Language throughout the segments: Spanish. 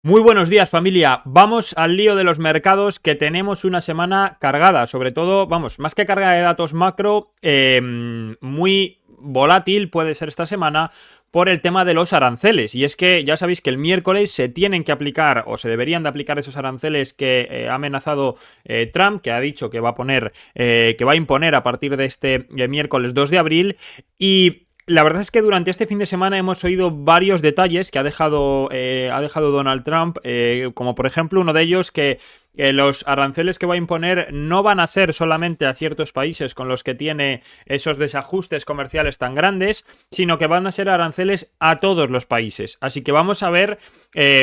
Muy buenos días, familia. Vamos al lío de los mercados, que tenemos una semana cargada, sobre todo, vamos, más que cargada de datos macro, muy volátil puede ser esta semana por el tema de los aranceles. Y es que ya sabéis que el miércoles se tienen que aplicar o se deberían de aplicar esos aranceles que ha amenazado Trump, que ha dicho que va a poner, que va a imponer a partir de este miércoles 2 de abril. Y la verdad es que durante este fin de semana hemos oído varios detalles que ha dejado Donald Trump, como por ejemplo uno de ellos que los aranceles que va a imponer no van a ser solamente a ciertos países con los que tiene esos desajustes comerciales tan grandes, sino que van a ser aranceles a todos los países. Así que vamos a ver,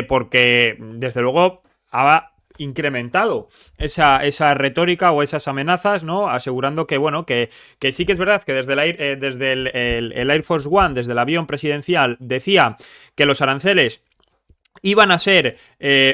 porque desde luego ha incrementado esa retórica o esas amenazas, ¿no? Asegurando que, bueno, que sí que es verdad que desde el Air Force One, desde el avión presidencial, decía que los aranceles iban a ser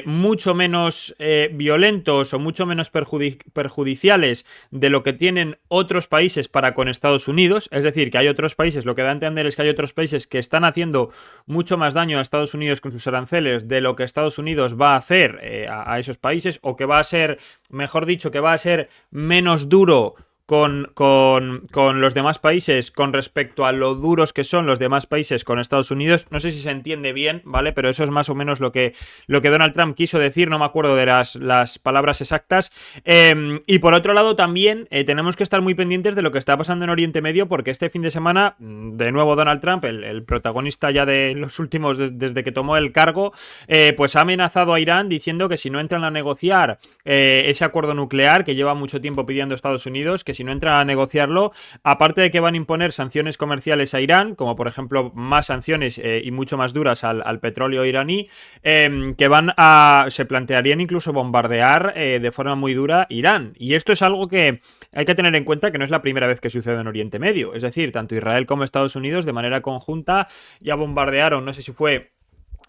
mucho menos violentos o mucho menos perjudiciales de lo que tienen otros países para con Estados Unidos. Es decir, que hay otros países, lo que da a entender es que hay otros países que están haciendo mucho más daño a Estados Unidos con sus aranceles de lo que Estados Unidos va a hacer a esos países, o que va a ser, mejor dicho, que va a ser menos duro con los demás países con respecto a lo duros que son los demás países con Estados Unidos. No sé si se entiende bien, ¿vale? Pero eso es más o menos lo que Donald Trump quiso decir, no me acuerdo de las palabras exactas. Y por otro lado también tenemos que estar muy pendientes de lo que está pasando en Oriente Medio, porque este fin de semana, de nuevo Donald Trump, el protagonista ya de los últimos, desde que tomó el cargo, pues ha amenazado a Irán diciendo que si no entran a negociar ese acuerdo nuclear que lleva mucho tiempo pidiendo Estados Unidos, que si no entran a negociarlo, aparte de que van a imponer sanciones comerciales a Irán, como por ejemplo más sanciones y mucho más duras al petróleo iraní, se plantearían incluso bombardear de forma muy dura Irán. Y esto es algo que hay que tener en cuenta, que no es la primera vez que sucede en Oriente Medio. Es decir, tanto Israel como Estados Unidos de manera conjunta ya bombardearon, no sé si fue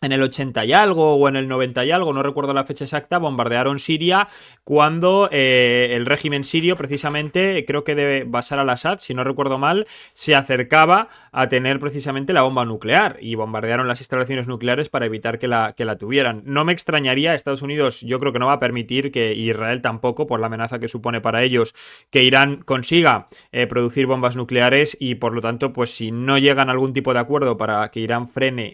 en el 80 y algo o en el 90 y algo, no recuerdo la fecha exacta, bombardearon Siria cuando el régimen sirio, precisamente, creo que de Bashar al-Assad, si no recuerdo mal, se acercaba a tener precisamente la bomba nuclear, y bombardearon las instalaciones nucleares para evitar que la tuvieran. No me extrañaría, Estados Unidos yo creo que no va a permitir, que Israel tampoco, por la amenaza que supone para ellos, que Irán consiga producir bombas nucleares, y por lo tanto, pues si no llegan a algún tipo de acuerdo para que Irán frene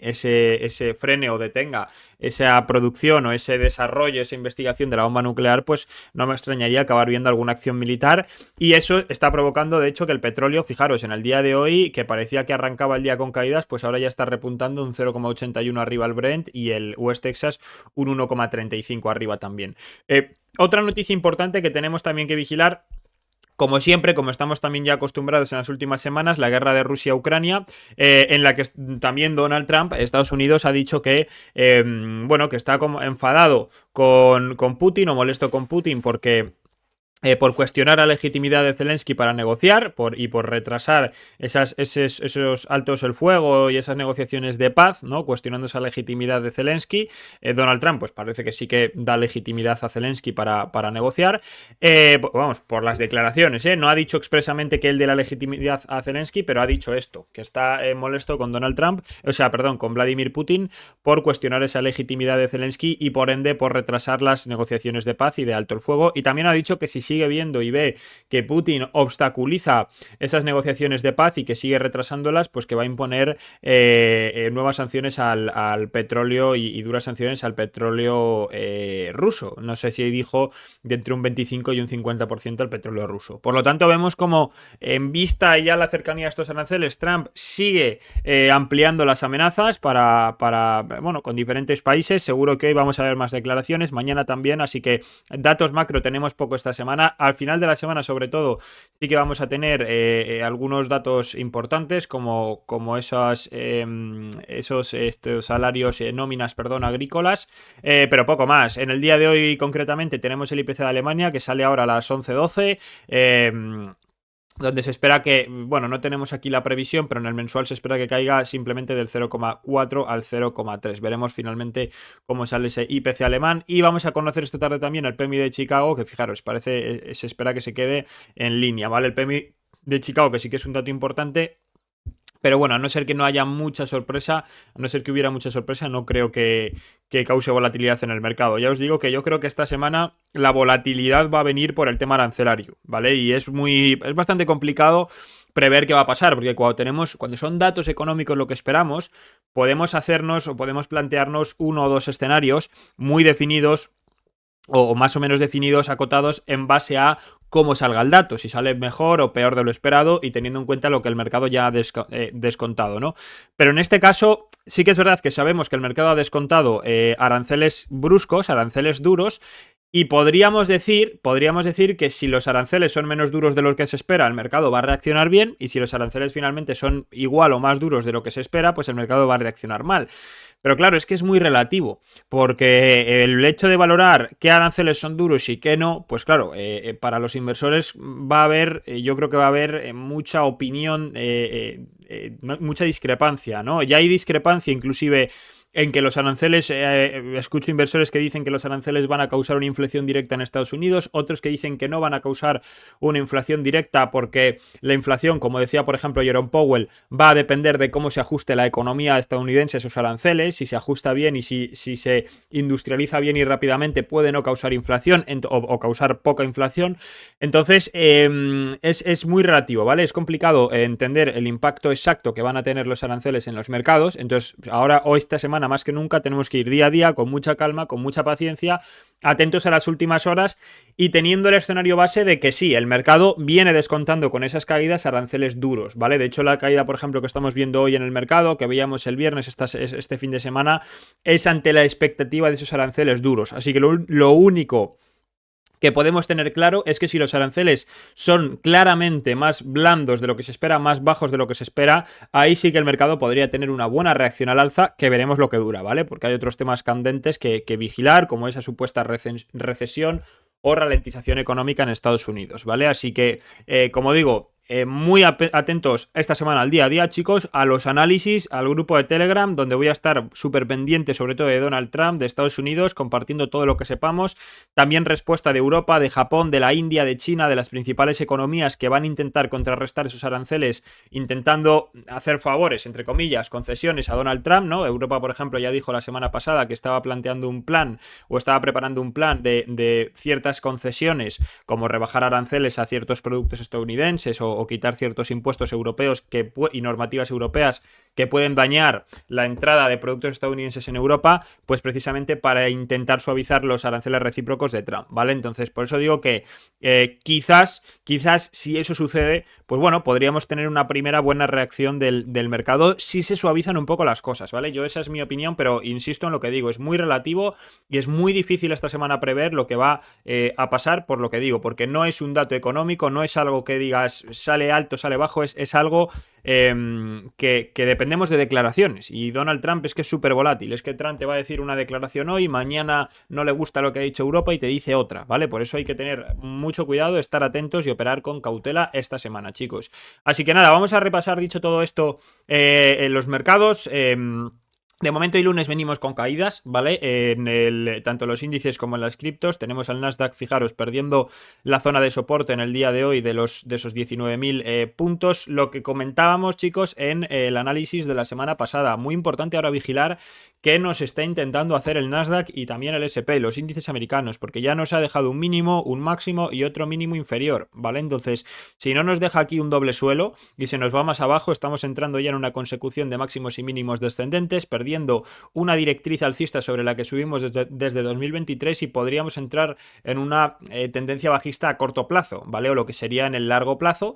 frene o detenga esa producción o ese desarrollo, esa investigación de la bomba nuclear, pues no me extrañaría acabar viendo alguna acción militar. Y eso está provocando, de hecho, que el petróleo, fijaros, en el día de hoy, que parecía que arrancaba el día con caídas, pues ahora ya está repuntando un 0,81 arriba el Brent, y el West Texas un 1,35 arriba también. Otra noticia importante que tenemos también que vigilar, como siempre, como estamos también ya acostumbrados en las últimas semanas, la guerra de Rusia-Ucrania, en la que también Donald Trump, Estados Unidos, ha dicho que, bueno, que está como enfadado con Putin, o molesto con Putin, porque por cuestionar la legitimidad de Zelensky para negociar y por retrasar esos altos el fuego y esas negociaciones de paz, ¿no? Cuestionando esa legitimidad de Zelensky. Donald Trump, pues parece que sí que da legitimidad a Zelensky para negociar. Vamos, por las declaraciones, ¿eh? No ha dicho expresamente que él dé la legitimidad a Zelensky, pero ha dicho esto, que está molesto con Donald Trump, o sea, perdón, con Vladimir Putin, por cuestionar esa legitimidad de Zelensky y por ende por retrasar las negociaciones de paz y de alto el fuego. Y también ha dicho que si sigue viendo y ve que Putin obstaculiza esas negociaciones de paz y que sigue retrasándolas, pues que va a imponer nuevas sanciones al petróleo y duras sanciones al petróleo ruso. No sé si dijo de entre un 25 y un 50% al petróleo ruso. Por lo tanto, vemos como, en vista ya la cercanía a estos aranceles, Trump sigue ampliando las amenazas bueno, con diferentes países. Seguro que hoy vamos a ver más declaraciones, mañana también, así que datos macro tenemos poco esta semana. Al final de la semana, sobre todo, sí que vamos a tener algunos datos importantes, como estos salarios, nóminas, perdón, agrícolas, pero poco más. En el día de hoy, concretamente, tenemos el IPC de Alemania, que sale ahora a las 11:12, donde se espera que, bueno, no tenemos aquí la previsión, pero en el mensual se espera que caiga simplemente del 0,4 al 0,3. Veremos finalmente cómo sale ese IPC alemán. Y vamos a conocer esta tarde también el PMI de Chicago, que fijaros, se espera que se quede en línea, ¿vale? El PMI de Chicago, que sí que es un dato importante, Pero bueno, a no ser que no haya mucha sorpresa, a no ser que hubiera mucha sorpresa, no creo que cause volatilidad en el mercado. Ya os digo que yo creo que esta semana la volatilidad va a venir por el tema arancelario, ¿vale? Y es bastante complicado prever qué va a pasar, porque cuando son datos económicos lo que esperamos, podemos hacernos o podemos plantearnos uno o dos escenarios muy definidos o más o menos definidos, acotados en base a cómo salga el dato, si sale mejor o peor de lo esperado y teniendo en cuenta lo que el mercado ya ha descontado, ¿no? Pero en este caso sí que es verdad que sabemos que el mercado ha descontado aranceles bruscos, aranceles duros, y podríamos decir que si los aranceles son menos duros de lo que se espera, el mercado va a reaccionar bien, y si los aranceles finalmente son igual o más duros de lo que se espera, pues el mercado va a reaccionar mal. Pero claro, es que es muy relativo, porque el hecho de valorar qué aranceles son duros y qué no, pues claro, para los inversores va a haber, yo creo que va a haber mucha opinión, mucha discrepancia, ¿no? Ya hay discrepancia inclusive en que los aranceles, escucho inversores que dicen que los aranceles van a causar una inflación directa en Estados Unidos, otros que dicen que no van a causar una inflación directa porque la inflación, como decía por ejemplo Jerome Powell, va a depender de cómo se ajuste la economía estadounidense a esos aranceles. Si se ajusta bien y si se industrializa bien y rápidamente, puede no causar inflación o causar poca inflación. Entonces es muy relativo, ¿vale? Es complicado entender el impacto exacto que van a tener los aranceles en los mercados. Entonces ahora o esta semana más que nunca tenemos que ir día a día con mucha calma, con mucha paciencia, atentos a las últimas horas y teniendo el escenario base de que sí, el mercado viene descontando con esas caídas aranceles duros, ¿vale? De hecho, la caída, por ejemplo, que estamos viendo hoy en el mercado, que veíamos el viernes este fin de semana, es ante la expectativa de esos aranceles duros. Así que lo único que podemos tener claro es que si los aranceles son claramente más blandos de lo que se espera, más bajos de lo que se espera, ahí sí que el mercado podría tener una buena reacción al alza, que veremos lo que dura, ¿vale? Porque hay otros temas candentes que vigilar, como esa supuesta recesión o ralentización económica en Estados Unidos, ¿vale? Así que, como digo, muy atentos esta semana al día a día, chicos, a los análisis, al grupo de Telegram, donde voy a estar súper pendiente, sobre todo de Donald Trump, de Estados Unidos, compartiendo todo lo que sepamos. También respuesta de Europa, de Japón, de la India, de China, de las principales economías que van a intentar contrarrestar esos aranceles, intentando hacer favores, entre comillas, concesiones a Donald Trump, ¿no? Europa, por ejemplo, ya dijo la semana pasada que estaba planteando un plan o estaba preparando un plan de ciertas concesiones, como rebajar aranceles a ciertos productos estadounidenses o quitar ciertos impuestos europeos y normativas europeas que pueden dañar la entrada de productos estadounidenses en Europa, pues precisamente para intentar suavizar los aranceles recíprocos de Trump, ¿vale? Entonces, por eso digo que quizás si eso sucede, pues bueno, podríamos tener una primera buena reacción del mercado si se suavizan un poco las cosas, ¿vale? Esa es mi opinión, pero insisto en lo que digo, es muy relativo y es muy difícil esta semana prever lo que va a pasar, por lo que digo, porque no es un dato económico, no es algo que digas sale alto, sale bajo, es algo que dependemos de declaraciones. Y Donald Trump es que es súper volátil, es que Trump te va a decir una declaración hoy, mañana no le gusta lo que ha dicho Europa y te dice otra, ¿vale? Por eso hay que tener mucho cuidado, estar atentos y operar con cautela esta semana, chicos. Así que nada, vamos a repasar, dicho todo esto, en los mercados. De momento y lunes venimos con caídas, ¿vale? Tanto en los índices como en las criptos. Tenemos al Nasdaq, fijaros, perdiendo la zona de soporte en el día de hoy de esos 19.000 puntos. Lo que comentábamos, chicos, en el análisis de la semana pasada. Muy importante ahora vigilar qué nos está intentando hacer el Nasdaq y también el S&P, los índices americanos, porque ya nos ha dejado un mínimo, un máximo y otro mínimo inferior, ¿vale? Entonces, si no nos deja aquí un doble suelo y se nos va más abajo, estamos entrando ya en una consecución de máximos y mínimos descendentes, perdiendo una directriz alcista sobre la que subimos desde 2023 y podríamos entrar en una tendencia bajista a corto plazo, ¿vale? O lo que sería en el largo plazo,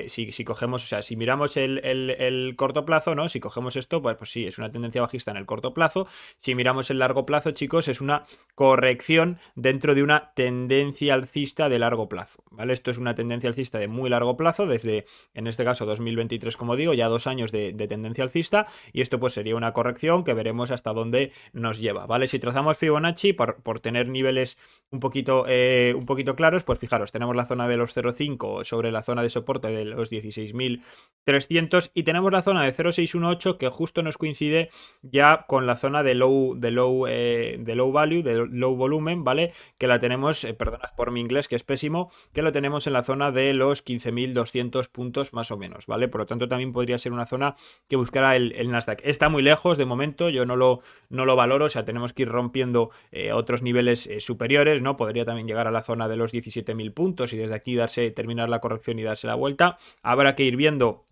si cogemos, o sea, si miramos el corto plazo, ¿no? Si cogemos esto, pues sí, es una tendencia bajista en el corto plazo. Si miramos el largo plazo, chicos, es una corrección dentro de una tendencia alcista de largo plazo, ¿vale? Esto es una tendencia alcista de muy largo plazo, desde, en este caso, 2023, como digo, ya 2 años de tendencia alcista, y esto pues sería una corrección corrección que veremos hasta dónde nos lleva, ¿vale? Si trazamos Fibonacci, por tener niveles un poquito claros, pues fijaros, tenemos la zona de los 0,5 sobre la zona de soporte de los 16.300 y tenemos la zona de 0,618 que justo nos coincide ya con la zona de low value, de low volumen, ¿vale? Que la tenemos, perdonad por mi inglés que es pésimo, que lo tenemos en la zona de los 15.200 puntos más o menos, ¿vale? Por lo tanto también podría ser una zona que buscara el Nasdaq. Está muy lejos de momento, yo no lo valoro, o sea, tenemos que ir rompiendo otros niveles superiores, ¿no? Podría también llegar a la zona de los 17.000 puntos y desde aquí terminar la corrección y darse la vuelta. Habrá que ir viendo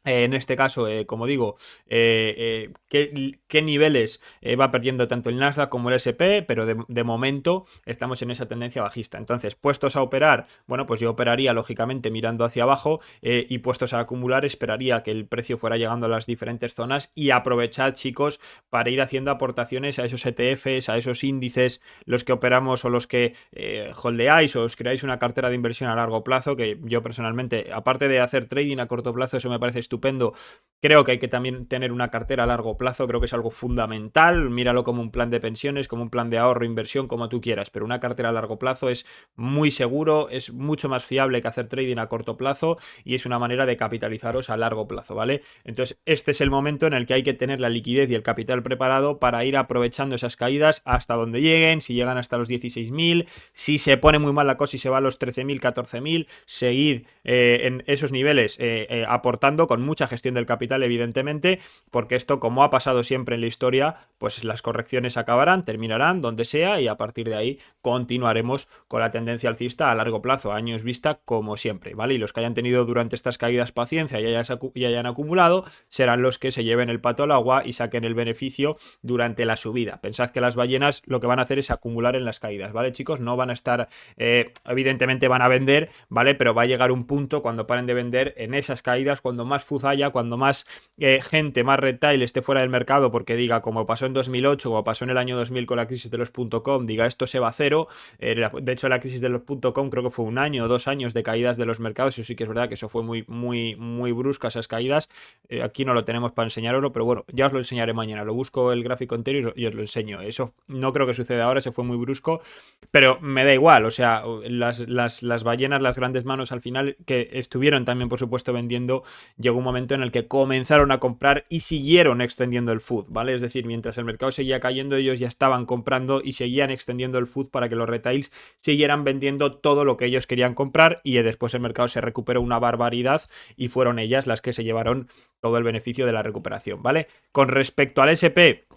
en este caso, como digo, qué niveles va perdiendo tanto el Nasdaq como el S&P, pero de momento estamos en esa tendencia bajista. Entonces, puestos a operar, bueno, pues yo operaría lógicamente mirando hacia abajo y puestos a acumular esperaría que el precio fuera llegando a las diferentes zonas y aprovechad, chicos, para ir haciendo aportaciones a esos ETFs, a esos índices, los que operamos o los que holdeáis o os creáis una cartera de inversión a largo plazo, que yo personalmente, aparte de hacer trading a corto plazo, eso me parece estupendo. Creo que hay que también tener una cartera a largo plazo, creo que es algo fundamental, míralo como un plan de pensiones, como un plan de ahorro, inversión, como tú quieras, pero una cartera a largo plazo es muy seguro, es mucho más fiable que hacer trading a corto plazo y es una manera de capitalizaros a largo plazo, ¿vale? Entonces este es el momento en el que hay que tener la liquidez y el capital preparado para ir aprovechando esas caídas hasta donde lleguen, si llegan hasta los 16.000, si se pone muy mal la cosa y se va a los 13.000, 14.000, seguir en esos niveles aportando con mucha gestión del capital, evidentemente, porque esto, como ha pasado siempre en la historia, pues las correcciones acabarán, terminarán donde sea y a partir de ahí continuaremos con la tendencia alcista a largo plazo, a años vista, como siempre, ¿vale? Y los que hayan tenido durante estas caídas paciencia y hayan acumulado serán los que se lleven el pato al agua y saquen el beneficio durante la subida. Pensad que las ballenas lo que van a hacer es acumular en las caídas, ¿vale, chicos? No van a estar, evidentemente van a vender, ¿vale? Pero va a llegar un punto cuando paren de vender en esas caídas, cuando más haya, cuando más gente, más retail esté fuera del mercado porque diga, como pasó en 2008, como pasó en el año 2000 con la crisis de los .com, diga esto se va a cero. De hecho, la crisis de los .com creo que fue 1 año o 2 años de caídas de los mercados. Eso sí que es verdad que eso fue muy brusca, esas caídas. Aquí no lo tenemos para enseñaroslo, pero bueno, ya os lo enseñaré mañana. Lo busco el gráfico entero y os lo enseño. Eso no creo que suceda ahora, se fue muy brusco, pero me da igual. O sea, las ballenas, las grandes manos al final, que estuvieron también, por supuesto, vendiendo, llegó un momento en el que comenzaron a comprar y siguieron extendiendo el food, ¿vale? Es decir, mientras el mercado seguía cayendo, ellos ya estaban comprando y seguían extendiendo el food para que los retails siguieran vendiendo todo lo que ellos querían comprar y después el mercado se recuperó una barbaridad y fueron ellas las que se llevaron todo el beneficio de la recuperación, ¿vale? Con respecto al SP,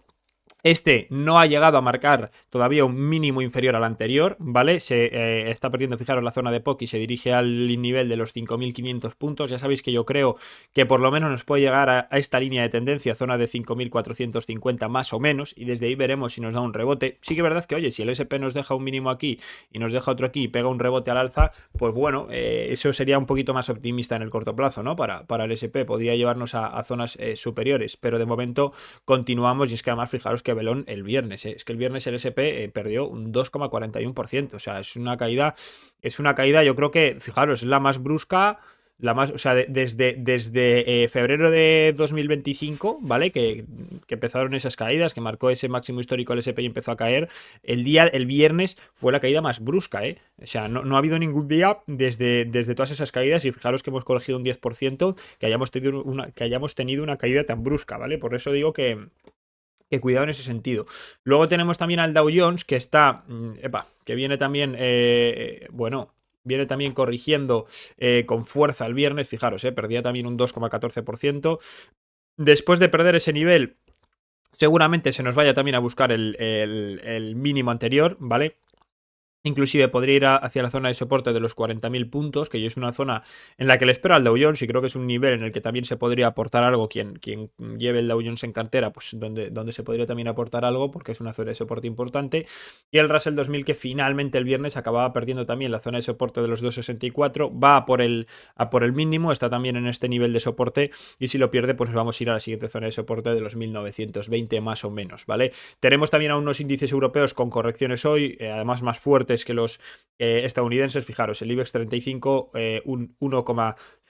este no ha llegado a marcar todavía un mínimo inferior al anterior, ¿vale? Se está perdiendo, fijaros, la zona de POC y se dirige al nivel de los 5.500 puntos. Ya sabéis que yo creo que por lo menos nos puede llegar a esta línea de tendencia, zona de 5.450 más o menos, y desde ahí veremos si nos da un rebote. Sí que es verdad que, oye, si el SP nos deja un mínimo aquí y nos deja otro aquí y pega un rebote al alza, pues bueno, eso sería un poquito más optimista en el corto plazo, ¿no? Para el SP podría llevarnos a zonas superiores, pero de momento continuamos y es que además fijaros que velón el viernes, es que el viernes el SP perdió un 2,41%, o sea, es una caída, yo creo que, fijaros, es la más brusca, o sea, desde febrero de 2025, ¿vale? Que empezaron esas caídas, que marcó ese máximo histórico el SP y empezó a caer. El viernes fue la caída más brusca, ¿eh? O sea, no ha habido ningún día desde todas esas caídas, y fijaros que hemos corregido un 10%, que hayamos tenido una caída tan brusca, ¿vale? Por eso digo que cuidado en ese sentido. Luego tenemos también al Dow Jones, que está, que viene también, viene también corrigiendo con fuerza el viernes, fijaros, perdía también un 2,14%. Después de perder ese nivel, seguramente se nos vaya también a buscar el mínimo anterior, ¿vale? Inclusive podría ir hacia la zona de soporte de los 40.000 puntos, que es una zona en la que le espero al Dow Jones y creo que es un nivel en el que también se podría aportar algo. Quien lleve el Dow Jones en cartera, pues donde se podría también aportar algo, porque es una zona de soporte importante. Y el Russell 2000, que finalmente el viernes acababa perdiendo también la zona de soporte de los 2,64, va a por el mínimo, está también en este nivel de soporte, y si lo pierde, pues nos vamos a ir a la siguiente zona de soporte de los 1.920 más o menos, ¿vale? Tenemos también a unos índices europeos con correcciones hoy, además más fuertes que los estadounidenses. Fijaros, el IBEX 35 un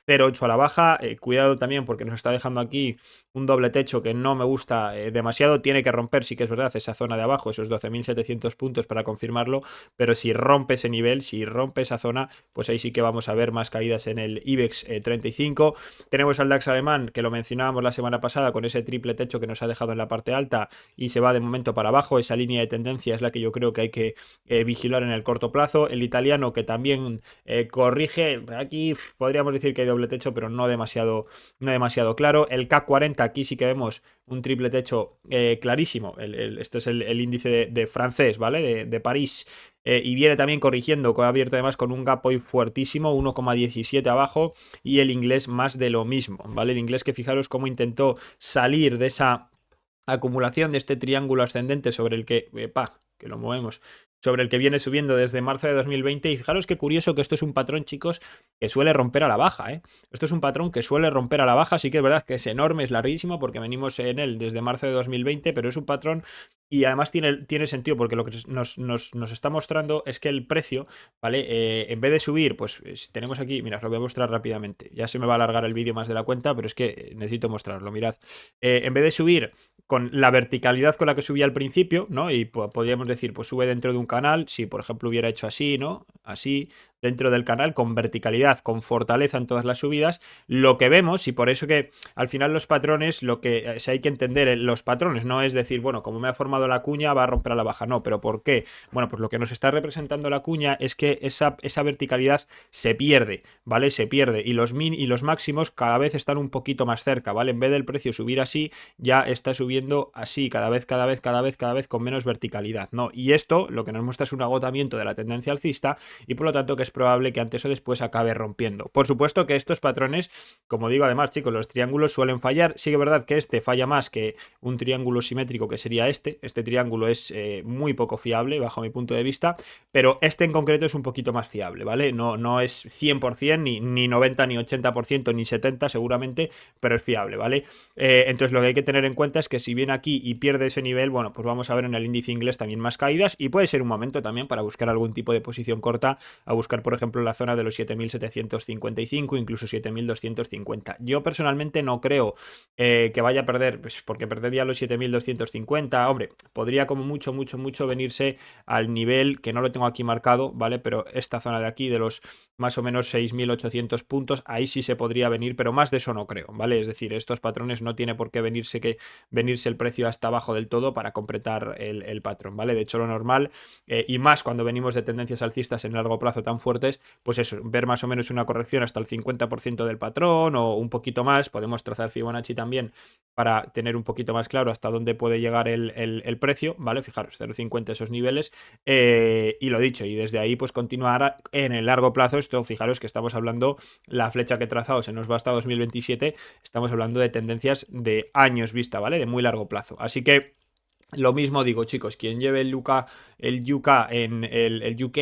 0,8 a la baja. Cuidado también porque nos está dejando aquí un doble techo que no me gusta demasiado. Tiene que romper, sí que es verdad, esa zona de abajo, esos 12.700 puntos para confirmarlo, pero si rompe ese nivel, si rompe esa zona, pues ahí sí que vamos a ver más caídas en el IBEX 35. Tenemos al DAX alemán, que lo mencionábamos la semana pasada, con ese triple techo que nos ha dejado en la parte alta y se va de momento para abajo. Esa línea de tendencia es la que yo creo que hay que vigilar en el corto plazo. El italiano, que también corrige, aquí podríamos decir que hay doble techo, pero no demasiado claro. El CAC 40, aquí sí que vemos un triple techo clarísimo. Este es el índice de francés, ¿vale? De París. Y viene también corrigiendo, que ha abierto además con un gap hoy fuertísimo, 1,17 abajo, y el inglés más de lo mismo, ¿vale? El inglés, que fijaros cómo intentó salir de esa acumulación, de este triángulo ascendente sobre el que lo movemos, sobre el que viene subiendo desde marzo de 2020. Y fijaros qué curioso que esto es un patrón, chicos, que suele romper a la baja, ¿eh? Esto es un patrón que suele romper a la baja. Sí que es verdad que es enorme, es larguísimo, porque venimos en él desde marzo de 2020, pero es un patrón y además tiene sentido, porque lo que nos está mostrando es que el precio, ¿vale? En vez de subir, pues si tenemos aquí, mirad, os lo voy a mostrar rápidamente. Ya se me va a alargar el vídeo más de la cuenta, pero es que necesito mostrarlo, mirad. En vez de subir con la verticalidad con la que subía al principio, ¿no? Y podríamos decir, pues sube dentro de un canal, si por ejemplo hubiera hecho así, ¿no? Así, dentro del canal, con verticalidad, con fortaleza en todas las subidas, lo que vemos, y por eso que al final los patrones, lo que hay que entender los patrones, no es decir, bueno, como me ha formado la cuña, va a romper a la baja, no, pero ¿por qué? Bueno, pues lo que nos está representando la cuña es que esa verticalidad se pierde, ¿vale? Se pierde, y los min y los máximos cada vez están un poquito más cerca, ¿vale? En vez del precio subir así, ya está subiendo así, cada vez con menos verticalidad, ¿no? Y esto lo que nos muestra es un agotamiento de la tendencia alcista, y por lo tanto que es probable que antes o después acabe rompiendo. Por supuesto que estos patrones, como digo, además, chicos, los triángulos suelen fallar. Sí que es verdad que este falla más que un triángulo simétrico, que sería este. Este triángulo es muy poco fiable bajo mi punto de vista, pero este en concreto es un poquito más fiable, ¿vale? No es 100%, ni 90, ni 80%, ni 70% seguramente, pero es fiable, ¿vale? Entonces lo que hay que tener en cuenta es que si viene aquí y pierde ese nivel, bueno, pues vamos a ver en el índice inglés también más caídas, y puede ser un momento también para buscar algún tipo de posición corta, a buscar por ejemplo la zona de los 7.755, incluso 7.250. Yo personalmente no creo que vaya a perder, pues porque perdería los 7.250, hombre, podría como mucho venirse al nivel, que no lo tengo aquí marcado, ¿vale? Pero esta zona de aquí, de los más o menos 6.800 puntos, ahí sí se podría venir, pero más de eso no creo, ¿vale? Es decir, estos patrones no tiene por qué venirse el precio hasta abajo del todo para completar el patrón, ¿vale? De hecho, lo normal, y más cuando venimos de tendencias alcistas en largo plazo tan fuertes, pues eso, ver más o menos una corrección hasta el 50% del patrón o un poquito más. Podemos trazar Fibonacci también para tener un poquito más claro hasta dónde puede llegar el precio, ¿vale? Fijaros, 0,50 esos niveles, y lo dicho, y desde ahí pues continuar en el largo plazo. Esto, fijaros que estamos hablando, la flecha que he trazado se nos va hasta 2027, estamos hablando de tendencias de años vista, ¿vale? De muy largo plazo. Así que lo mismo digo, chicos, quien lleve el UK el UK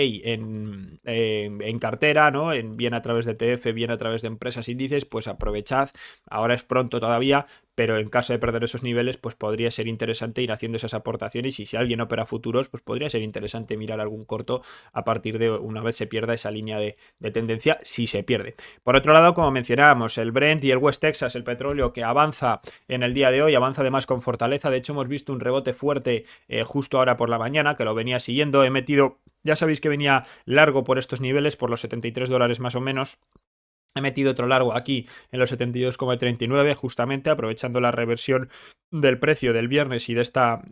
en cartera, ¿no? Bien a través de ETF, bien a través de empresas índices, pues aprovechad. Ahora es pronto todavía, pero en caso de perder esos niveles, pues podría ser interesante ir haciendo esas aportaciones, y si alguien opera futuros, pues podría ser interesante mirar algún corto a partir de una vez se pierda esa línea de tendencia, si se pierde. Por otro lado, como mencionábamos, el Brent y el West Texas, el petróleo, que avanza en el día de hoy, avanza además con fortaleza. De hecho, hemos visto un rebote fuerte justo ahora por la mañana, que lo venía siguiendo. He metido, ya sabéis que venía largo por estos niveles, por los $73 más o menos. He metido otro largo aquí en los 72,39, justamente aprovechando la reversión del precio del viernes y de esta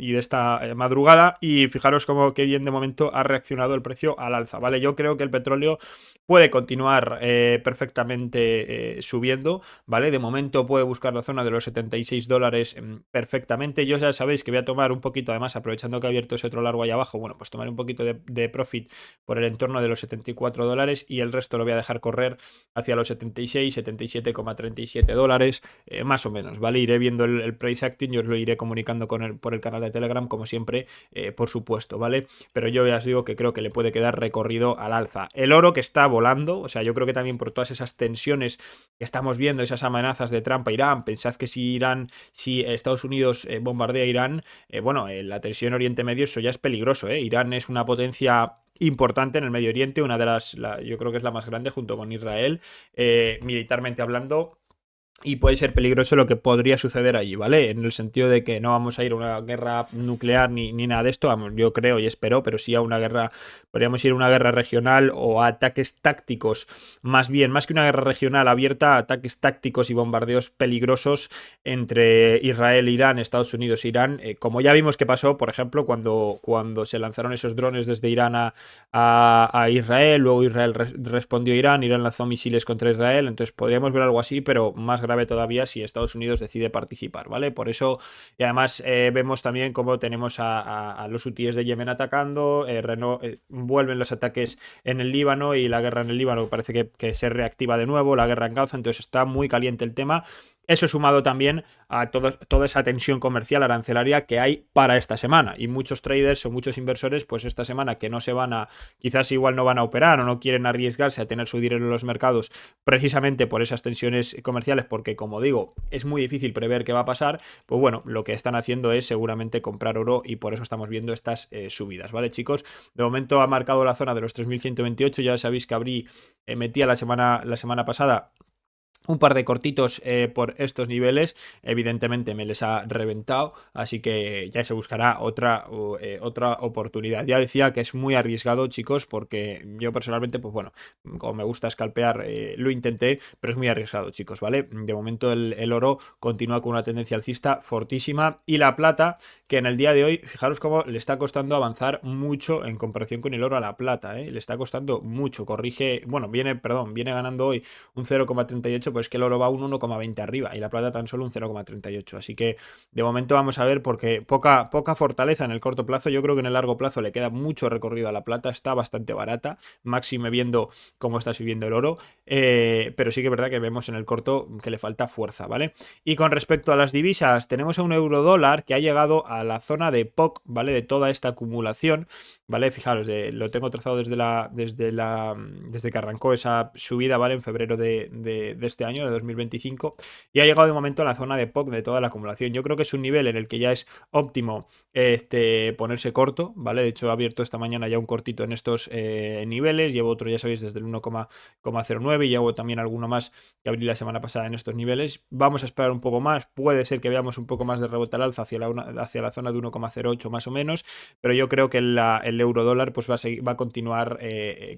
madrugada. Y fijaros cómo que bien de momento ha reaccionado el precio al alza, ¿vale? Yo creo que el petróleo puede continuar perfectamente subiendo, ¿vale? De momento puede buscar la zona de los $76 perfectamente. Yo ya sabéis que voy a tomar un poquito, además aprovechando que ha abierto ese otro largo ahí abajo, bueno, pues tomar un poquito de profit por el entorno de los $74, y el resto lo voy a dejar correr hacia los 76, $77,37, más o menos, ¿vale? Iré viendo el price acting, yo os lo iré comunicando por el canal de Telegram, como siempre, por supuesto, ¿vale? Pero yo ya os digo que creo que le puede quedar recorrido al alza. El oro, que está volando, o sea, yo creo que también por todas esas tensiones que estamos viendo, esas amenazas de Trump a Irán. Pensad que si Estados Unidos bombardea Irán, bueno, la tensión en Oriente Medio, eso ya es peligroso, ¿eh? Irán es una potencia importante en el Medio Oriente, una de yo creo que es la más grande junto con Israel, militarmente hablando. Y puede ser peligroso lo que podría suceder allí, ¿vale? En el sentido de que no vamos a ir a una guerra nuclear ni nada de esto, vamos, yo creo y espero, pero sí a una guerra, podríamos ir a una guerra regional o a ataques tácticos, más bien, más que una guerra regional abierta, ataques tácticos y bombardeos peligrosos entre Israel, Irán, Estados Unidos e Irán, como ya vimos que pasó, por ejemplo, cuando se lanzaron esos drones desde Irán a Israel, luego Israel respondió a Irán, Irán lanzó misiles contra Israel, entonces podríamos ver algo así, pero más grave todavía si Estados Unidos decide participar, ¿vale? Por eso, y además vemos también cómo tenemos a los hutíes de Yemen atacando, vuelven los ataques en el Líbano y la guerra en el Líbano parece que se reactiva de nuevo, la guerra en Gaza, entonces está muy caliente el tema. Eso sumado también a toda esa tensión comercial arancelaria que hay para esta semana. Y muchos traders o muchos inversores, pues esta semana que no se van a, quizás igual no van a operar o no quieren arriesgarse a tener su dinero en los mercados precisamente por esas tensiones comerciales, porque como digo, es muy difícil prever qué va a pasar, pues bueno, lo que están haciendo es seguramente comprar oro y por eso estamos viendo estas subidas, ¿vale, chicos? De momento ha marcado la zona de los 3.128, ya sabéis que metía la semana pasada un par de cortitos por estos niveles, evidentemente me les ha reventado, así que ya se buscará otra oportunidad. Ya decía que es muy arriesgado, chicos, porque yo personalmente, pues bueno, como me gusta scalpear, lo intenté, pero es muy arriesgado, chicos, ¿vale? De momento el oro continúa con una tendencia alcista fortísima y la plata, que en el día de hoy, fijaros cómo le está costando avanzar mucho en comparación con el oro a la plata, le está costando mucho, viene ganando hoy un 0,38, pues que el oro va un 1,20 arriba y la plata tan solo un 0,38. Así que de momento vamos a ver, porque poca fortaleza en el corto plazo. Yo creo que en el largo plazo le queda mucho recorrido a la plata, está bastante barata, máxime viendo cómo está subiendo el oro, pero sí que es verdad que vemos en el corto que le falta fuerza, ¿vale? Y con respecto a las divisas, tenemos a un euro dólar que ha llegado a la zona de POC, ¿vale? De toda esta acumulación, ¿vale? Fijaros, lo tengo trazado desde que arrancó esa subida, ¿vale? En febrero de este año, de 2025, y ha llegado de momento a la zona de POC de toda la acumulación. Yo creo que es un nivel en el que ya es óptimo ponerse corto, ¿vale? De hecho, he abierto esta mañana ya un cortito en estos niveles, llevo otro, ya sabéis, desde el 1,09 y llevo también alguno más que abrí la semana pasada en estos niveles. Vamos a esperar un poco más, puede ser que veamos un poco más de rebote al alza hacia la zona de 1,08 más o menos, pero yo creo que el euro dólar pues va a continuar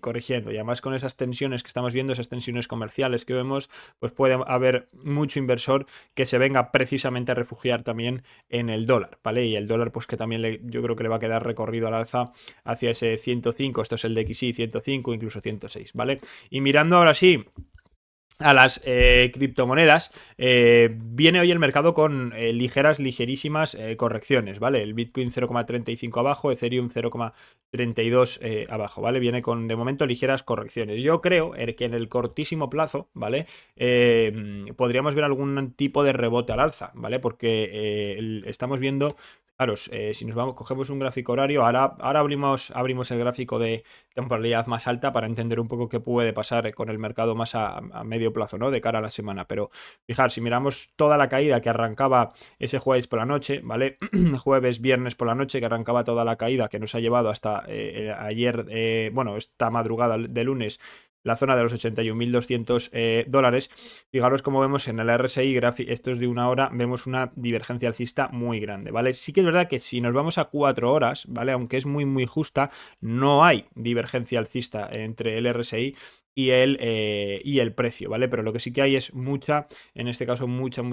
corrigiendo, y además con esas tensiones que estamos viendo, esas tensiones comerciales que vemos, pues puede haber mucho inversor que se venga precisamente a refugiar también en el dólar, ¿vale? Y el dólar pues que también yo creo que le va a quedar recorrido al alza hacia ese 105, esto es el DXY 105, incluso 106, ¿vale? Y mirando ahora sí a las criptomonedas, viene hoy el mercado con ligerísimas correcciones, ¿vale? El Bitcoin 0,35 abajo, Ethereum 0,32 abajo, ¿vale? Viene con, de momento, ligeras correcciones. Yo creo que en el cortísimo plazo, ¿vale? Podríamos ver algún tipo de rebote al alza, ¿vale? Porque estamos viendo... Claro, si cogemos un gráfico horario, ahora abrimos el gráfico de temporalidad más alta para entender un poco qué puede pasar con el mercado más a medio plazo, ¿no? De cara a la semana. Pero fijar, si miramos toda la caída que arrancaba ese jueves por la noche, ¿vale? Jueves, viernes por la noche, que arrancaba toda la caída que nos ha llevado hasta ayer, esta madrugada de lunes, la zona de los 81.200 dólares. Fijaros como vemos en el RSI, esto es de una hora, vemos una divergencia alcista muy grande, ¿vale? Sí que es verdad que si nos vamos a 4 horas, ¿vale? Aunque es muy, muy justa, no hay divergencia alcista entre el RSI y el precio, ¿vale? Pero lo que sí que hay es en este caso mucha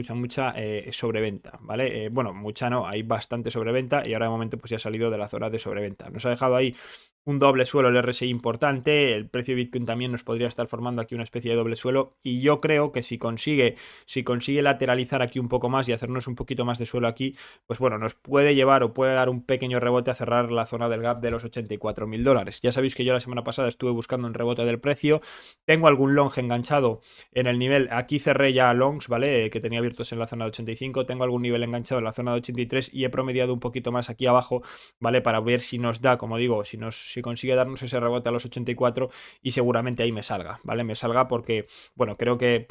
sobreventa, ¿vale? Mucha no, hay bastante sobreventa y ahora de momento pues ya ha salido de la zona de sobreventa. Nos ha dejado ahí un doble suelo el RSI importante, el precio de Bitcoin también nos podría estar formando aquí una especie de doble suelo, y yo creo que si consigue lateralizar aquí un poco más y hacernos un poquito más de suelo aquí, pues bueno, nos puede llevar o puede dar un pequeño rebote a cerrar la zona del gap de los 84.000 dólares. Ya sabéis que yo la semana pasada estuve buscando un rebote del precio, tengo algún long enganchado en el nivel, aquí cerré ya longs, ¿vale? Que tenía abiertos en la zona de 85, tengo algún nivel enganchado en la zona de 83 y he promediado un poquito más aquí abajo, ¿vale? Para ver si nos da, como digo, si consigue darnos ese rebote a los 84, y seguramente ahí me salga, ¿vale? Me salga porque, bueno, creo que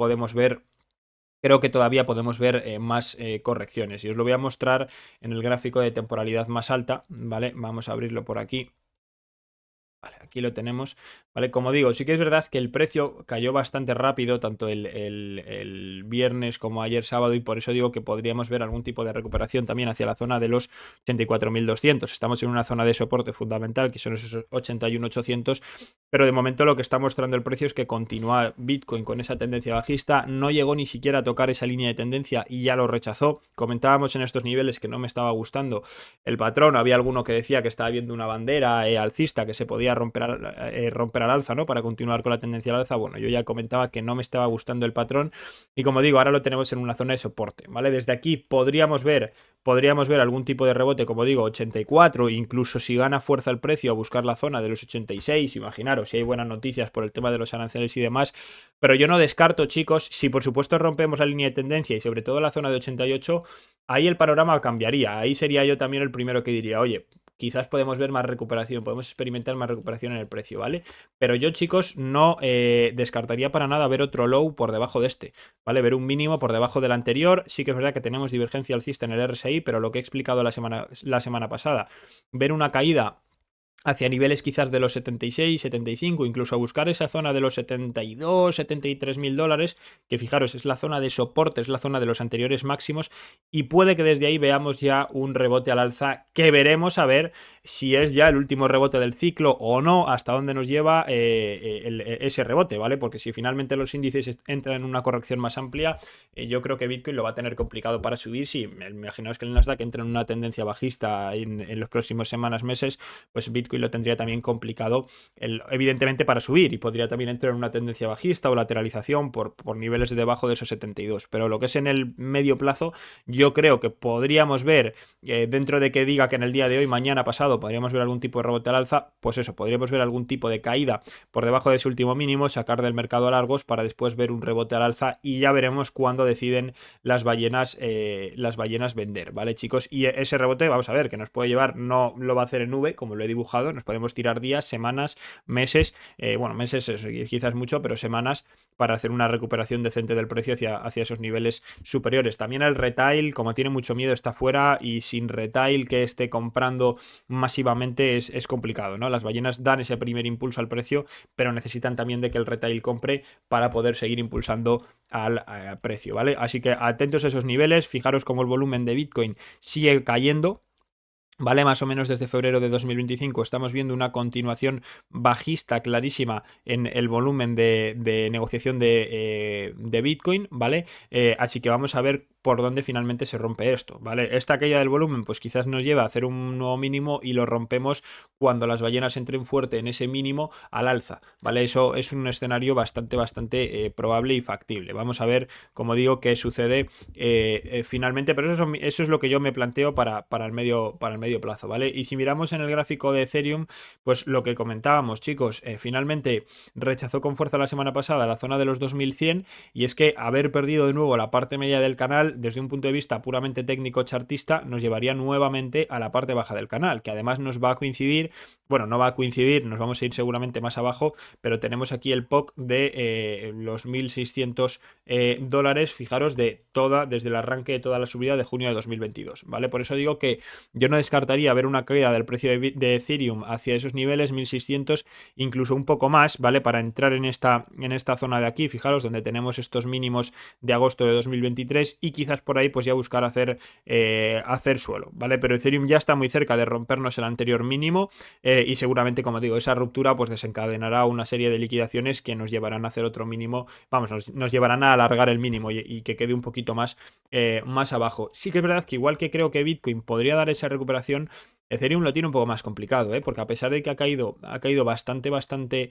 todavía podemos ver más correcciones, y os lo voy a mostrar en el gráfico de temporalidad más alta, ¿vale? Vamos a abrirlo por aquí. Vale, aquí lo tenemos, ¿vale? Como digo, sí que es verdad que el precio cayó bastante rápido, tanto el viernes como ayer sábado, y por eso digo que podríamos ver algún tipo de recuperación también hacia la zona de los 84.200. Estamos en una zona de soporte fundamental, que son esos 81.800, pero de momento lo que está mostrando el precio es que continúa Bitcoin con esa tendencia bajista, no llegó ni siquiera a tocar esa línea de tendencia y ya lo rechazó. Comentábamos en estos niveles que no me estaba gustando el patrón, había alguno que decía que estaba viendo una bandera alcista que se podía romper al alza, ¿no? Para continuar con la tendencia al alza. Bueno, yo ya comentaba que no me estaba gustando el patrón y, como digo, ahora lo tenemos en una zona de soporte, ¿vale? Desde aquí podríamos ver algún tipo de rebote, como digo, 84, incluso si gana fuerza el precio, a buscar la zona de los 86, imaginaros si hay buenas noticias por el tema de los aranceles y demás, pero yo no descarto, chicos, si por supuesto rompemos la línea de tendencia y sobre todo la zona de 88, ahí el panorama cambiaría, ahí sería yo también el primero que diría, oye, quizás podemos ver más recuperación, podemos experimentar más recuperación en el precio, ¿vale? Pero yo, chicos, no descartaría para nada ver otro low por debajo de este, ¿vale? Ver un mínimo por debajo del anterior. Sí que es verdad que tenemos divergencia alcista en el RSI, pero lo que he explicado la semana pasada, ver una caída hacia niveles quizás de los 76, 75, incluso a buscar esa zona de los 72, 73 mil dólares, que fijaros, es la zona de soporte, es la zona de los anteriores máximos, y puede que desde ahí veamos ya un rebote al alza, que veremos a ver si es ya el último rebote del ciclo o no, hasta dónde nos lleva ese rebote, ¿vale? Porque si finalmente los índices entran en una corrección más amplia, yo creo que Bitcoin lo va a tener complicado para subir. Si imaginaos que el Nasdaq entra en una tendencia bajista en los próximos semanas, meses, pues Bitcoin lo tendría también complicado, evidentemente, para subir, y podría también entrar en una tendencia bajista o lateralización por niveles de debajo de esos 72. Pero lo que es en el medio plazo, yo creo que podríamos ver, dentro de que diga que en el día de hoy, mañana, pasado, podríamos ver algún tipo de rebote al alza, pues eso, podríamos ver algún tipo de caída por debajo de ese último mínimo, sacar del mercado a largos para después ver un rebote al alza, y ya veremos cuándo deciden las ballenas vender, ¿vale, chicos? Y ese rebote, vamos a ver, que nos puede llevar, no lo va a hacer en V, como lo he dibujado, nos podemos tirar días, semanas, meses, bueno, meses quizás mucho, pero semanas, para hacer una recuperación decente del precio hacia esos niveles superiores. También el retail, como tiene mucho miedo, está fuera, y sin retail que esté comprando masivamente es complicado, ¿no? Las ballenas dan ese primer impulso al precio, pero necesitan también de que el retail compre para poder seguir impulsando al precio, ¿vale? Así que atentos a esos niveles, fijaros cómo el volumen de Bitcoin sigue cayendo, ¿vale? Más o menos desde febrero de 2025 estamos viendo una continuación bajista clarísima en el volumen de negociación de Bitcoin, ¿vale? Así que vamos a ver por dónde finalmente se rompe esto, ¿vale? Esta caída del volumen pues quizás nos lleva a hacer un nuevo mínimo y lo rompemos cuando las ballenas entren fuerte en ese mínimo al alza, ¿vale? Eso es un escenario bastante probable y factible. Vamos a ver, como digo, qué sucede finalmente, pero eso es lo que yo me planteo para el medio plazo, ¿vale? Y si miramos en el gráfico de Ethereum, pues lo que comentábamos, chicos, finalmente rechazó con fuerza la semana pasada la zona de los 2100, y es que haber perdido de nuevo la parte media del canal, desde un punto de vista puramente técnico chartista, nos llevaría nuevamente a la parte baja del canal, que además nos va a coincidir, bueno, no va a coincidir, nos vamos a ir seguramente más abajo, pero tenemos aquí el POC de los 1.600 dólares, fijaros, desde el arranque de toda la subida de junio de 2022, ¿vale? Por eso digo que yo no descartaría ver una caída del precio de Ethereum hacia esos niveles, 1.600, incluso un poco más, ¿vale? Para entrar en esta zona de aquí, fijaros, donde tenemos estos mínimos de agosto de 2023, y quizás por ahí pues ya buscar hacer suelo, ¿vale? Pero Ethereum ya está muy cerca de rompernos el anterior mínimo, y seguramente, como digo, esa ruptura pues desencadenará una serie de liquidaciones que nos llevarán a hacer otro mínimo, vamos, nos llevarán a alargar el mínimo y que quede un poquito más abajo. Sí que es verdad que, igual que creo que Bitcoin podría dar esa recuperación, Ethereum lo tiene un poco más complicado, porque a pesar de que ha caído bastante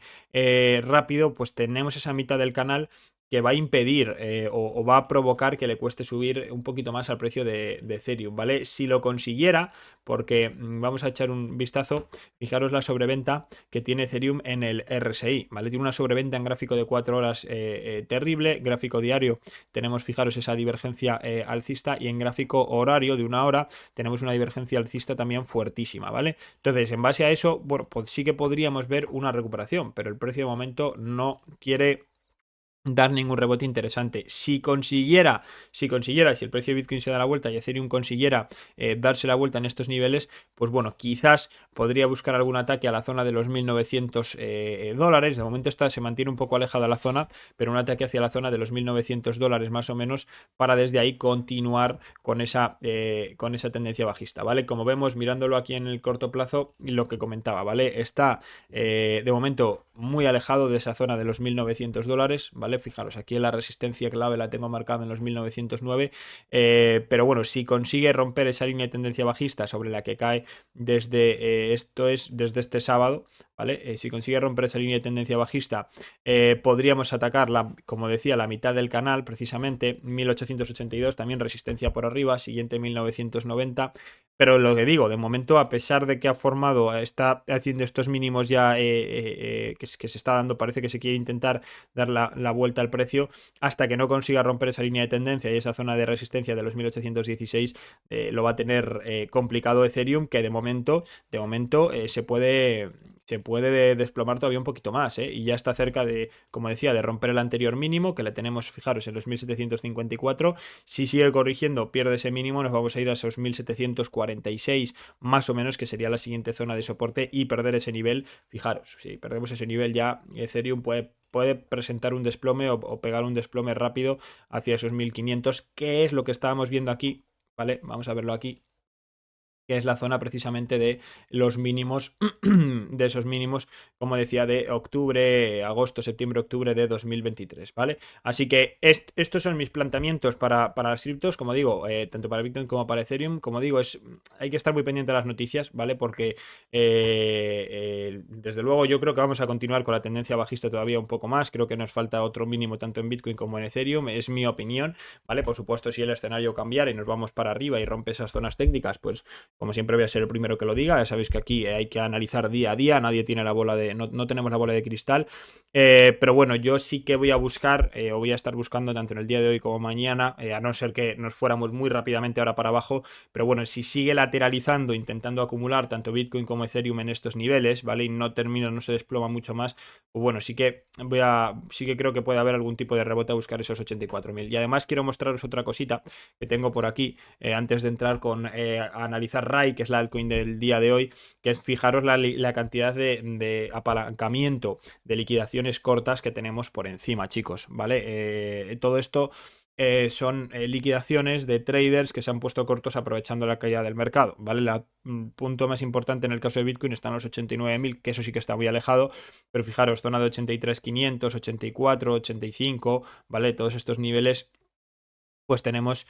rápido, pues tenemos esa mitad del canal que va a impedir o va a provocar que le cueste subir un poquito más al precio de Ethereum, ¿vale? Si lo consiguiera, porque vamos a echar un vistazo, fijaros la sobreventa que tiene Ethereum en el RSI, ¿vale? Tiene una sobreventa en gráfico de 4 horas terrible, gráfico diario tenemos, fijaros, esa divergencia alcista, y en gráfico horario de 1 hora tenemos una divergencia alcista también fuertísima, ¿vale? Entonces, en base a eso, bueno, pues sí que podríamos ver una recuperación, pero el precio de momento no quiere dar ningún rebote interesante. Si el precio de Bitcoin se da la vuelta y Ethereum consiguiera darse la vuelta en estos niveles, pues bueno, quizás podría buscar algún ataque a la zona de los 1900 dólares. De momento se mantiene un poco alejada la zona, pero un ataque hacia la zona de los 1900 dólares más o menos para desde ahí continuar con esa tendencia bajista, ¿vale? Como vemos, mirándolo aquí en el corto plazo, lo que comentaba, ¿vale? Está de momento muy alejado de esa zona de los 1900 dólares, ¿vale? Fijaros, aquí la resistencia clave la tengo marcada en los 1909, pero bueno, si consigue romper esa línea de tendencia bajista sobre la que cae desde, desde este sábado, ¿vale? Si consigue romper esa línea de tendencia bajista, podríamos atacar, como decía, la mitad del canal, precisamente, 1882, también resistencia por arriba, siguiente 1990, pero lo que digo, de momento, a pesar de que ha formado, está haciendo estos mínimos ya que se está dando, parece que se quiere intentar dar la vuelta al precio, hasta que no consiga romper esa línea de tendencia y esa zona de resistencia de los 1816, lo va a tener complicado Ethereum, que de momento se puede desplomar todavía un poquito más, y ya está cerca de, como decía, de romper el anterior mínimo, que le tenemos, fijaros, en los 1754. Si sigue corrigiendo, pierde ese mínimo, nos vamos a ir a esos 1746 más o menos, que sería la siguiente zona de soporte, y perder ese nivel. Fijaros, si perdemos ese nivel, ya Ethereum puede presentar un desplome o pegar un desplome rápido hacia esos 1500, que es lo que estábamos viendo aquí, ¿vale? Vamos a verlo aquí, que es la zona precisamente de los mínimos, de esos mínimos, como decía, de octubre, agosto, septiembre, octubre de 2023, ¿vale? Así que estos son mis planteamientos para las criptos, como digo, tanto para Bitcoin como para Ethereum. Como digo, hay que estar muy pendiente de las noticias, ¿vale? Porque desde luego yo creo que vamos a continuar con la tendencia bajista todavía un poco más. Creo que nos falta otro mínimo tanto en Bitcoin como en Ethereum, es mi opinión, ¿vale? Por supuesto, si el escenario cambiara y nos vamos para arriba y rompe esas zonas técnicas, pues como siempre voy a ser el primero que lo diga. Ya sabéis que aquí hay que analizar día a día, nadie tiene la bola de, no tenemos la bola de cristal, pero bueno, yo sí que voy a buscar, o voy a estar buscando tanto en el día de hoy como mañana, a no ser que nos fuéramos muy rápidamente ahora para abajo, pero bueno, si sigue lateralizando, intentando acumular tanto Bitcoin como Ethereum en estos niveles, ¿vale? Y no se desploma mucho más, pues bueno, sí que creo que puede haber algún tipo de rebote a buscar esos 84.000. Y además quiero mostraros otra cosita que tengo por aquí, antes de entrar a analizar RAI, que es la altcoin del día de hoy, que es, fijaros, la cantidad de apalancamiento de liquidaciones cortas que tenemos por encima, chicos, ¿vale? Todo esto son liquidaciones de traders que se han puesto cortos aprovechando la caída del mercado, ¿vale? El punto más importante en el caso de Bitcoin está en los 89.000, que eso sí que está muy alejado, pero fijaros, zona de 83.500, 84, 85, ¿vale? Todos estos niveles, pues tenemos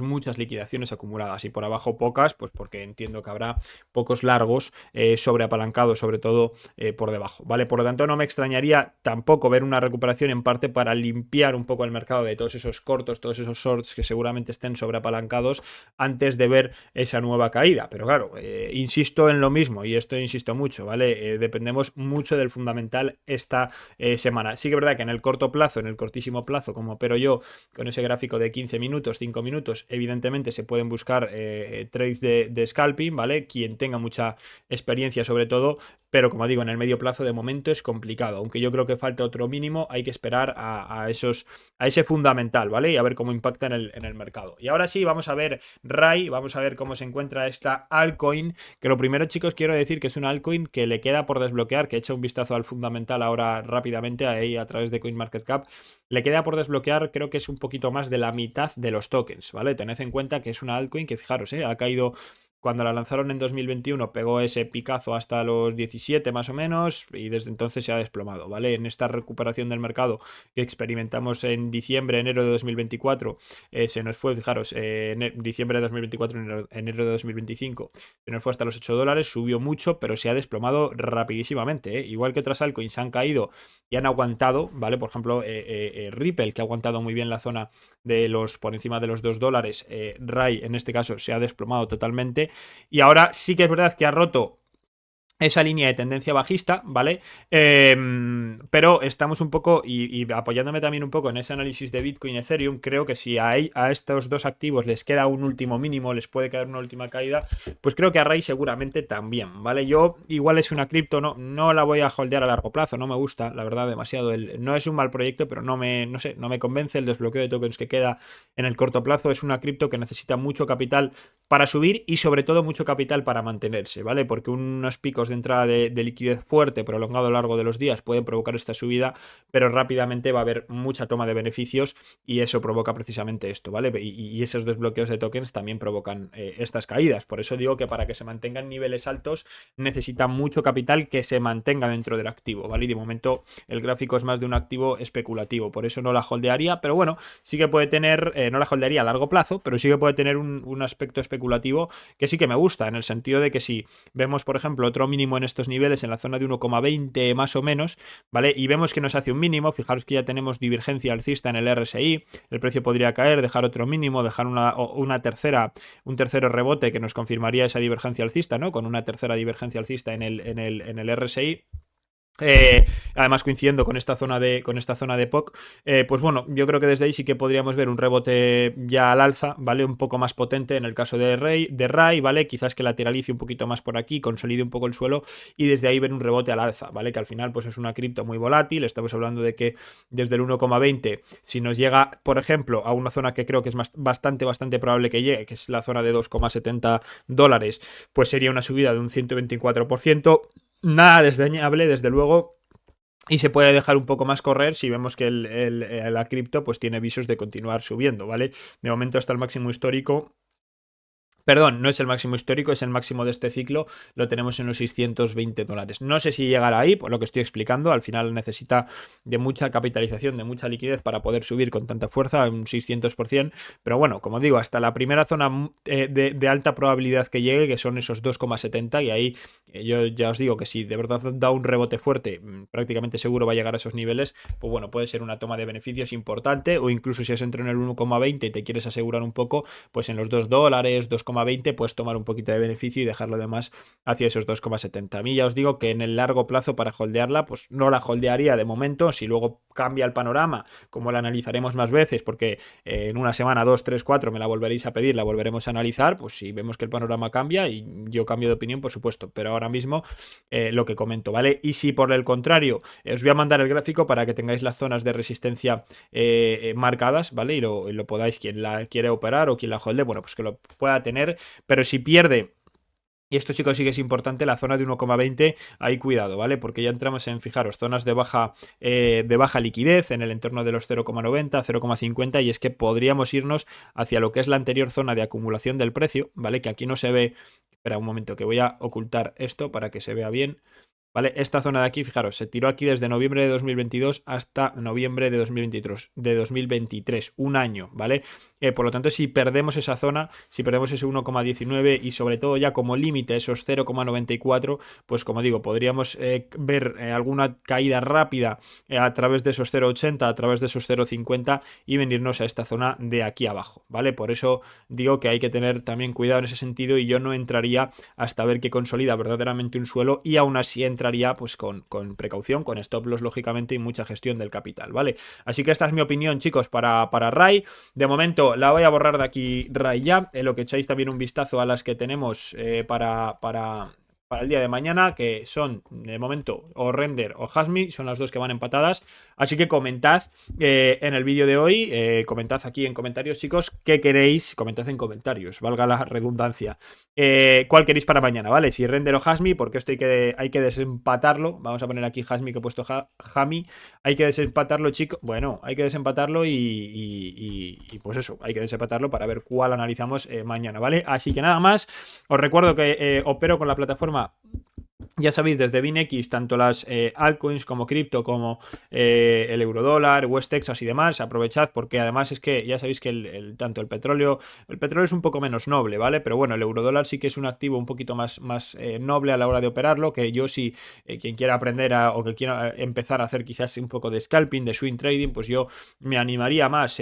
muchas liquidaciones acumuladas, y por abajo pocas, pues porque entiendo que habrá pocos largos sobreapalancados, sobre todo por debajo, ¿vale? Por lo tanto, no me extrañaría tampoco ver una recuperación en parte para limpiar un poco el mercado de todos esos cortos, todos esos shorts que seguramente estén sobreapalancados antes de ver esa nueva caída. Pero claro, insisto en lo mismo, y esto insisto mucho, ¿vale? Dependemos mucho del fundamental esta semana. Sí que es verdad que en el corto plazo, en el cortísimo plazo, como opero yo con ese gráfico de 15 minutos, 5 minutos, evidentemente se pueden buscar trades de scalping, ¿vale? Quien tenga mucha experiencia sobre todo, pero como digo, en el medio plazo de momento es complicado, aunque yo creo que falta otro mínimo, hay que esperar a ese fundamental, ¿vale? Y a ver cómo impacta en el mercado. Y ahora sí, vamos a ver RAI, vamos a ver cómo se encuentra esta altcoin, que lo primero, chicos, quiero decir que es una altcoin que le queda por desbloquear, que he hecho un vistazo al fundamental ahora rápidamente ahí a través de CoinMarketCap, le queda por desbloquear, creo que es un poquito más de la mitad de los tokens, ¿vale? Tened en cuenta que es una altcoin que, fijaros, ha caído. Cuando la lanzaron en 2021 pegó ese picazo hasta los 17 más o menos, y desde entonces se ha desplomado, ¿vale? En esta recuperación del mercado que experimentamos en diciembre, enero de 2024, se nos fue, fijaros, diciembre de 2024, enero de 2025, se nos fue hasta los 8 dólares, subió mucho, pero se ha desplomado rapidísimamente, ¿eh? Igual que otras altcoins han caído y han aguantado, ¿vale? Por ejemplo, Ripple, que ha aguantado muy bien la zona por encima de los 2 dólares, RAI en este caso se ha desplomado totalmente. Y ahora sí que es verdad que ha roto esa línea de tendencia bajista, ¿vale? Pero estamos un poco, y apoyándome también un poco en ese análisis de Bitcoin y Ethereum, creo que si a estos dos activos les queda un último mínimo, les puede quedar una última caída, pues creo que a RAI seguramente también, ¿vale? Yo igual es una cripto, no la voy a holdear a largo plazo, no me gusta, la verdad, demasiado. No es un mal proyecto, pero no sé, no me convence el desbloqueo de tokens que queda en el corto plazo. Es una cripto que necesita mucho capital para subir y sobre todo mucho capital para mantenerse, ¿vale? Porque unos picos de entrada de liquidez fuerte prolongado a lo largo de los días pueden provocar esta subida, pero rápidamente va a haber mucha toma de beneficios y eso provoca precisamente esto, ¿vale? Y esos desbloqueos de tokens también provocan estas caídas. Por eso digo que para que se mantengan niveles altos necesita mucho capital que se mantenga dentro del activo, ¿vale? Y de momento el gráfico es más de un activo especulativo, por eso no la holdearía, pero bueno, sí que puede tener, no la holdearía a largo plazo, pero sí que puede tener un aspecto especulativo que sí que me gusta, en el sentido de que si vemos, por ejemplo, otro mínimo en estos niveles, en la zona de 1,20 más o menos, ¿vale? Y vemos que nos hace un mínimo, fijaros que ya tenemos divergencia alcista en el RSI, el precio podría caer, dejar otro mínimo, dejar un tercero rebote que nos confirmaría esa divergencia alcista, ¿no? Con una tercera divergencia alcista en el RSI. Además coincidiendo con esta zona de POC, pues bueno, yo creo que desde ahí sí que podríamos ver un rebote ya al alza, ¿vale? Un poco más potente en el caso de RAI, ¿vale? Quizás que lateralice un poquito más por aquí, consolide un poco el suelo y desde ahí ver un rebote al alza, ¿vale? Que al final pues es una cripto muy volátil, estamos hablando de que desde el 1,20 si nos llega, por ejemplo, a una zona que creo que es bastante probable que llegue, que es la zona de $2,70, pues sería una subida de un 124%. Nada desdeñable, desde luego, y se puede dejar un poco más correr si vemos que la cripto pues tiene visos de continuar subiendo, ¿vale? De momento hasta el máximo histórico. Perdón, no es el máximo histórico, es el máximo de este ciclo, lo tenemos en los $620. No sé si llegará ahí, por lo que estoy explicando, al final necesita de mucha capitalización, de mucha liquidez para poder subir con tanta fuerza, un 600%, pero bueno, como digo, hasta la primera zona de alta probabilidad que llegue, que son esos 2,70, y ahí yo ya os digo que si de verdad da un rebote fuerte, prácticamente seguro va a llegar a esos niveles, pues bueno, puede ser una toma de beneficios importante, o incluso si has entrado en el 1,20 y te quieres asegurar un poco, pues en los $2, 2,20 puedes tomar un poquito de beneficio y dejar lo demás hacia esos 2,70. A mí ya os digo que en el largo plazo para holdearla, pues no la holdearía de momento. Si luego cambia el panorama, como la analizaremos más veces, porque en una semana, 2, 3, 4 me la volveréis a pedir, la volveremos a analizar, pues si vemos que el panorama cambia y yo cambio de opinión, por supuesto, pero ahora mismo lo que comento, ¿vale? Y si por el contrario, os voy a mandar el gráfico para que tengáis las zonas de resistencia marcadas, ¿vale? Y lo podáis, quien la quiere operar o quien la holde, bueno, pues que lo pueda tener, pero si pierde, y esto, chicos, sí que es importante, la zona de 1,20, ahí cuidado, ¿vale? Porque ya entramos en, fijaros, zonas de baja liquidez en el entorno de los 0,90, 0,50, y es que podríamos irnos hacia lo que es la anterior zona de acumulación del precio, ¿vale? Que aquí no se ve. Espera un momento, que voy a ocultar esto para que se vea bien. ¿Vale? Esta zona de aquí, fijaros, se tiró aquí desde noviembre de 2022 hasta noviembre de 2023, un año, ¿vale? Por lo tanto, si perdemos esa zona, si perdemos ese 1,19 y sobre todo ya como límite esos 0,94, pues como digo, podríamos ver alguna caída rápida a través de esos 0,80, a través de esos 0,50 y venirnos a esta zona de aquí abajo, ¿vale? Por eso digo que hay que tener también cuidado en ese sentido y yo no entraría hasta ver que consolida verdaderamente un suelo, y aún así entraría pues con precaución, con stop loss lógicamente y mucha gestión del capital, ¿vale? Así que esta es mi opinión, chicos, para RAI. De momento la voy a borrar de aquí RAI ya, en lo que echáis también un vistazo a las que tenemos para el día de mañana, que son de momento o Render o Hasmi, son las dos que van empatadas. Así que comentad en el vídeo de hoy, comentad aquí en comentarios, chicos, qué queréis, comentad en comentarios, valga la redundancia, cuál queréis para mañana, ¿vale? Si Render o Hasmi, porque esto hay que desempatarlo. Vamos a poner aquí Hasmi, que he puesto Hami. Hay que desempatarlo, chicos. Bueno, hay que desempatarlo y pues eso, hay que desempatarlo para ver cuál analizamos mañana, ¿vale? Así que nada más, os recuerdo que opero con la plataforma, ya sabéis, desde BinX, tanto las altcoins como cripto, como el eurodólar, West Texas y demás. Aprovechad, porque además es que ya sabéis que tanto el petróleo es un poco menos noble, ¿vale? Pero bueno, el eurodólar sí que es un activo un poquito más noble a la hora de operarlo, que yo si quien quiera aprender o que quiera empezar a hacer quizás un poco de scalping, de swing trading, pues yo me animaría más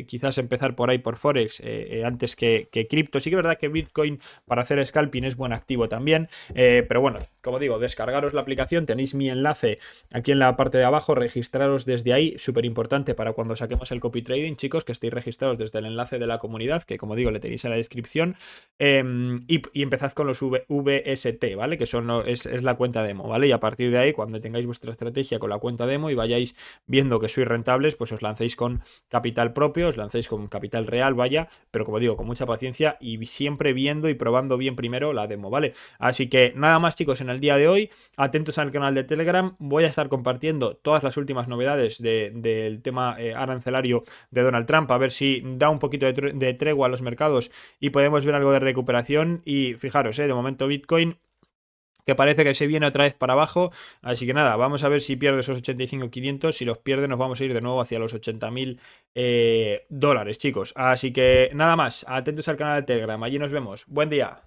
quizás empezar por ahí por Forex antes que cripto. Sí que es verdad que Bitcoin para hacer scalping es buen activo también, pero bueno, como digo, descargaros la aplicación, tenéis mi enlace aquí en la parte de abajo, registraros desde ahí, súper importante para cuando saquemos el copy trading, chicos, que estéis registrados desde el enlace de la comunidad, que como digo, le tenéis en la descripción, y empezad con los VST, ¿vale? Que es la cuenta demo, ¿vale? Y a partir de ahí, cuando tengáis vuestra estrategia con la cuenta demo y vayáis viendo que sois rentables, pues os lancéis con capital propio, os lancéis con capital real, vaya, pero como digo, con mucha paciencia y siempre viendo y probando bien primero la demo, ¿vale? Así que nada más, chicos, en el día de hoy, atentos al canal de Telegram, voy a estar compartiendo todas las últimas novedades del tema arancelario de Donald Trump, a ver si da un poquito de tregua a los mercados y podemos ver algo de recuperación. Y fijaros, de momento Bitcoin, que parece que se viene otra vez para abajo, así que nada, vamos a ver si pierde esos 85.500, si los pierde nos vamos a ir de nuevo hacia los 80.000 dólares, chicos. Así que nada más, atentos al canal de Telegram, allí nos vemos, buen día.